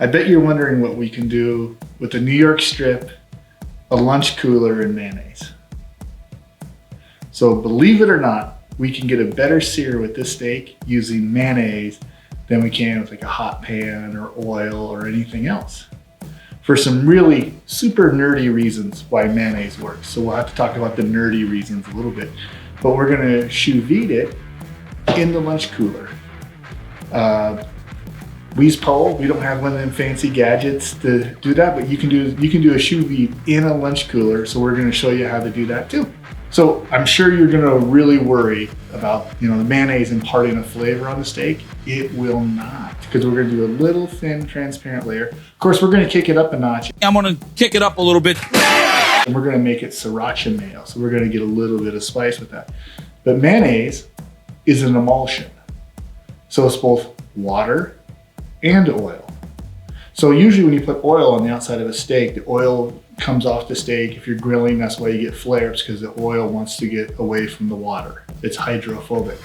I bet you're wondering what we can do with a New York strip, a lunch cooler, and mayonnaise. So believe it or not, we can get a better sear with this steak using mayonnaise than we can with like a hot pan or oil or anything else. For some really super nerdy reasons why mayonnaise works. So we'll have to talk about the nerdy reasons a little bit, but we're gonna sous vide it in the lunch cooler. We don't have one of them fancy gadgets to do that, but you can do a sous vide in a lunch cooler. So we're gonna show you how to do that too. So I'm sure you're gonna really worry about the mayonnaise imparting a flavor on the steak. It will not, because we're gonna do a little thin transparent layer. Of course, we're gonna kick it up a notch. I'm gonna kick it up a little bit. And we're gonna make it Sriracha mayo. So we're gonna get a little bit of spice with that. But mayonnaise is an emulsion. So it's both water and oil. So usually when you put oil on the outside of a steak, the oil comes off the steak. If you're grilling, that's why you get flares, because the oil wants to get away from the water. It's hydrophobic.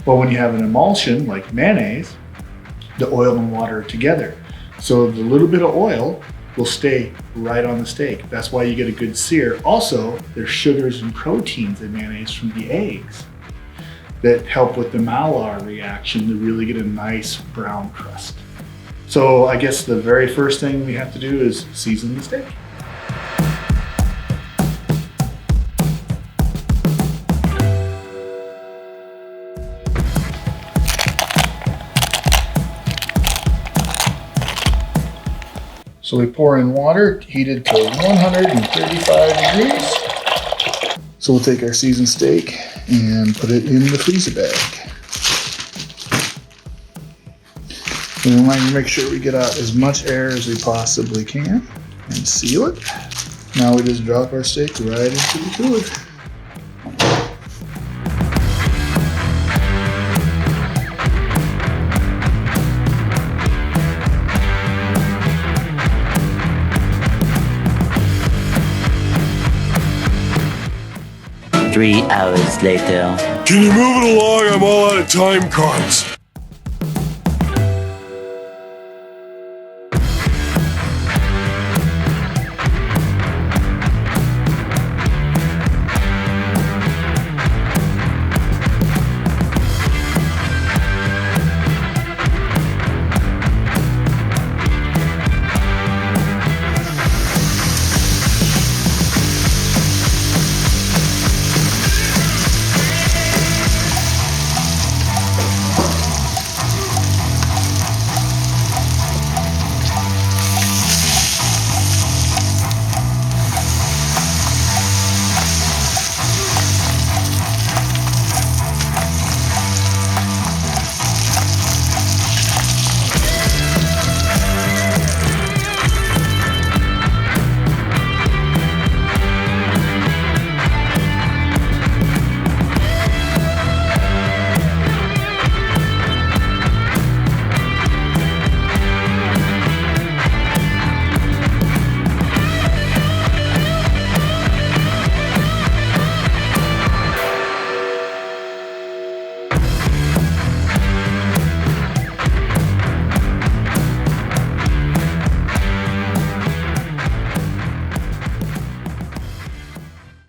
But when you have an emulsion like mayonnaise, the oil and water are together. So the little bit of oil will stay right on the steak. That's why you get a good sear. Also, there's sugars and proteins in mayonnaise from the eggs that help with the Maillard reaction to really get a nice brown crust. So I guess the very first thing we have to do is season the steak. So we pour in water, heated to 135 degrees. So we'll take our seasoned steak and put it in the freezer bag. And we want to make sure we get out as much air as we possibly can and seal it. Now we just drop our steak right into the cooler. Three hours later. Can you move it along? I'm all out of time cards.